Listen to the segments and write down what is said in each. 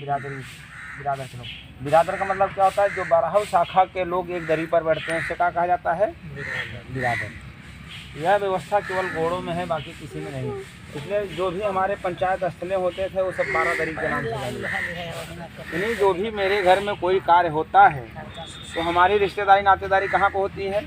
बिरादर के लोग। बिरादर का मतलब क्या होता है? जो 12 शाखा के लोग एक दरी पर बैठते हैं, उससे क्या कहा जाता है? बिरादर। यह व्यवस्था केवल घोड़ों में है, बाकी किसी में नहीं। इसलिए जो भी हमारे पंचायत स्थलें होते थे वो सब 12 दरी के नाम से जाने जाते। यानी जो भी मेरे घर में कोई कार्य होता है तो हमारी रिश्तेदारी नातेदारी कहाँ को होती है?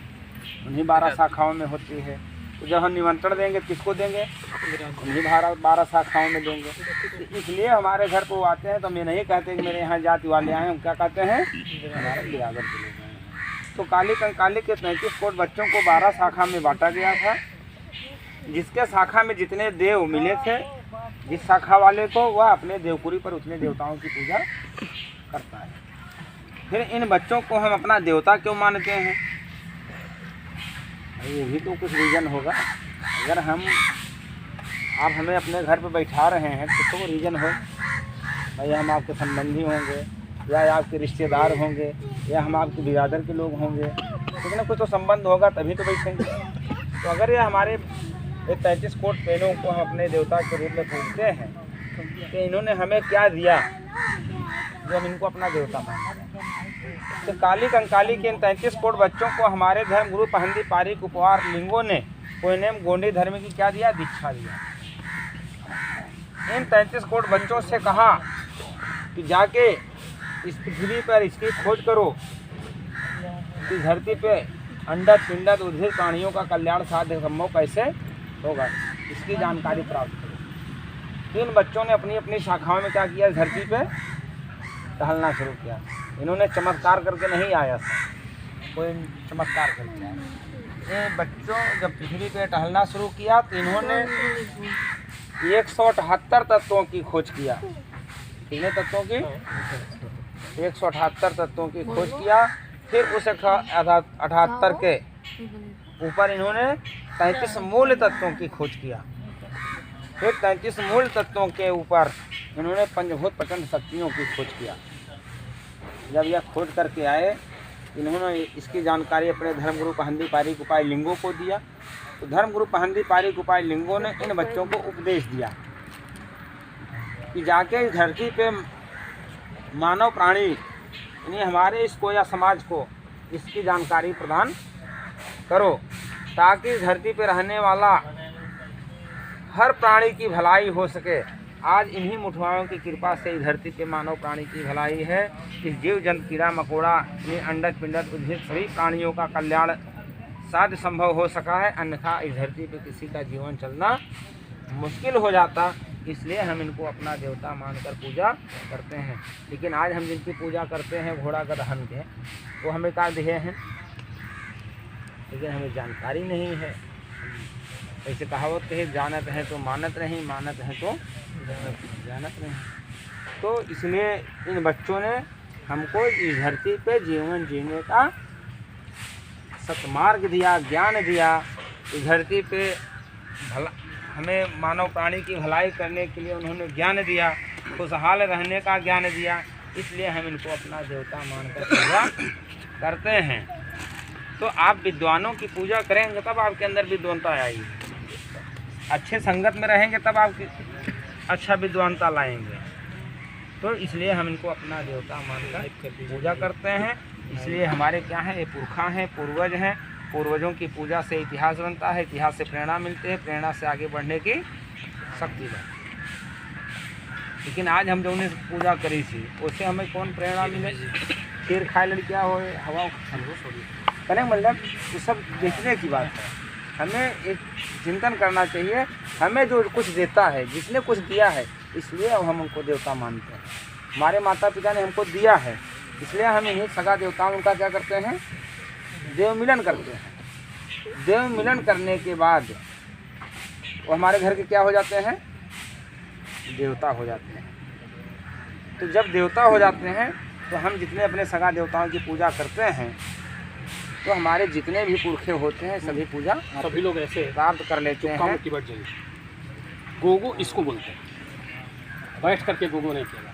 उन्हीं 12 शाखाओं में होती है। तो जब हम निमंत्रण देंगे किसको देंगे? उन्हीं 12 शाखाओं में देंगे। तो इसलिए हमारे घर को आते हैं तो हम ये नहीं कहते कि मेरे यहाँ जाति वाले आए, हम क्या कहते हैं? हमारे बिरादर के लोग आए हैं। तो काली कंकाली के 33 कोट बच्चों को 12 शाखा में बांटा गया था। जिसके शाखा में जितने देव मिले थे, जिस शाखा वाले को, वह अपने देवपुरी पर उतने देवताओं की पूजा करता है। फिर इन बच्चों को हम अपना देवता क्यों मानते हैं? ये भी तो कुछ रीज़न होगा। अगर आप हमें अपने घर पे बैठा रहे हैं तो वो रीज़न हो, भाई हम आपके संबंधी होंगे या आपके रिश्तेदार होंगे या हम आपके बिरादर के लोग होंगे, कुछ ना कुछ तो संबंध होगा तभी तो बैठेंगे। तो अगर ये हमारे 33 कोट पेड़ों को हम अपने देवता के रूप में पूजते हैं तो इन्होंने हमें क्या दिया जो हम इनको अपना देवता मानते हैं? तो काली कंकाली के इन 33 कोट बच्चों को हमारे धर्मगुरु पहंदी पारिक उपवार लिंगों ने कोयनेम गोंडी धर्म की क्या दिया? दीक्षा दिया। इन 33 कोट बच्चों से कहा कि जाके इस पृथ्वी पर इसकी खोज करो कि धरती पे अंडा पिंडा उद्भिद प्राणियों का कल्याण साध्य संभव कैसे होगा, इसकी जानकारी प्राप्त करो। इन बच्चों ने अपनी अपनी शाखाओं में क्या किया? धरती पे टहलना शुरू किया। इन्होंने चमत्कार करके नहीं आया था, कोई चमत्कार करके आया। ये बच्चों जब पृथ्वी पे टहलना शुरू किया तो इन्होंने 178 तत्वों की खोज किया। कितने तत्वों की? 178 तत्वों की खोज किया। फिर उस 78 के ऊपर इन्होंने 33 मूल तत्वों की खोज किया। फिर 33 मूल तत्वों के ऊपर इन्होंने पंचभूत प्रचंड शक्तियों की खोज किया। जब यह खोज करके आए, इन्होंने इसकी जानकारी अपने धर्मगुरु पहंदी पारिक उपाय लिंगों को दिया। तो धर्मगुरु पहंदी पारिक उपाय लिंगों ने इन बच्चों को उपदेश दिया कि जाके इस धरती पे मानव प्राणी यानी हमारे इसको या समाज को इसकी जानकारी प्रदान करो, ताकि इस धरती पे रहने वाला हर प्राणी की भलाई हो सके। आज इन्हीं मुठवाओं की कृपा से इस धरती पे मानव प्राणी की भलाई है। इस जीव जंतु कीड़ा मकोड़ा अंडक पिंडक उद्भिद सभी प्राणियों का कल्याण साध्य संभव हो सका है, अन्यथा इस धरती पे किसी का जीवन चलना मुश्किल हो जाता। इसलिए हम इनको अपना देवता मानकर पूजा करते हैं। लेकिन आज हम जिनकी पूजा करते हैं घोड़ा गदहन के, वो हमें क्या दिए हैं, लेकिन हमें जानकारी नहीं है। ऐसे कहावत कहे, जानत है तो मानत नहीं, मानत है तो जानत नहीं। तो इसलिए इन बच्चों ने हमको इस धरती पे जीवन जीने का सत्मार्ग दिया, ज्ञान दिया। इस धरती पे भला हमें मानव प्राणी की भलाई करने के लिए उन्होंने ज्ञान दिया, खुशहाल रहने का ज्ञान दिया। इसलिए हम इनको अपना देवता मानकर पूजा करते हैं। तो आप विद्वानों की पूजा करेंगे तब आपके अंदर विद्वानता आएगी। अच्छे संगत में रहेंगे तब आपकी अच्छा विद्वानता लाएंगे। तो इसलिए हम इनको अपना देवता मानकर पूजा करते हैं। इसलिए हमारे क्या है, ये पुरखा हैं, पूर्वज हैं। पूर्वजों की पूजा से इतिहास बनता है, इतिहास से प्रेरणा मिलती है, प्रेरणा से आगे बढ़ने की शक्ति बनती है। लेकिन आज हम जो उन्हें पूजा करी थी उससे हमें कौन प्रेरणा मिले? खीर खाए लड़किया हो, हवा करें, मतलब ये सब देखने की बात है। हमें एक चिंतन करना चाहिए, हमें जो कुछ देता है, जिसने कुछ दिया है, इसलिए अब हम उनको देवता मानते हैं। हमारे माता पिता ने हमको दिया है, इसलिए हम इन्हीं सगा देवताओं का क्या करते हैं? देव मिलन करते हैं। देव मिलन करने के बाद वो हमारे घर के क्या हो जाते हैं? देवता हो जाते हैं। तो जब देवता हो जाते हैं तो हम जितने अपने सगा देवताओं की पूजा करते हैं तो हमारे जितने भी पुरखे होते हैं सभी पूजा सभी लोग ऐसे प्राप्त कर लेते हैं। गोगो इसको बोलते हैं, बैठ करके गोगो नहीं किया।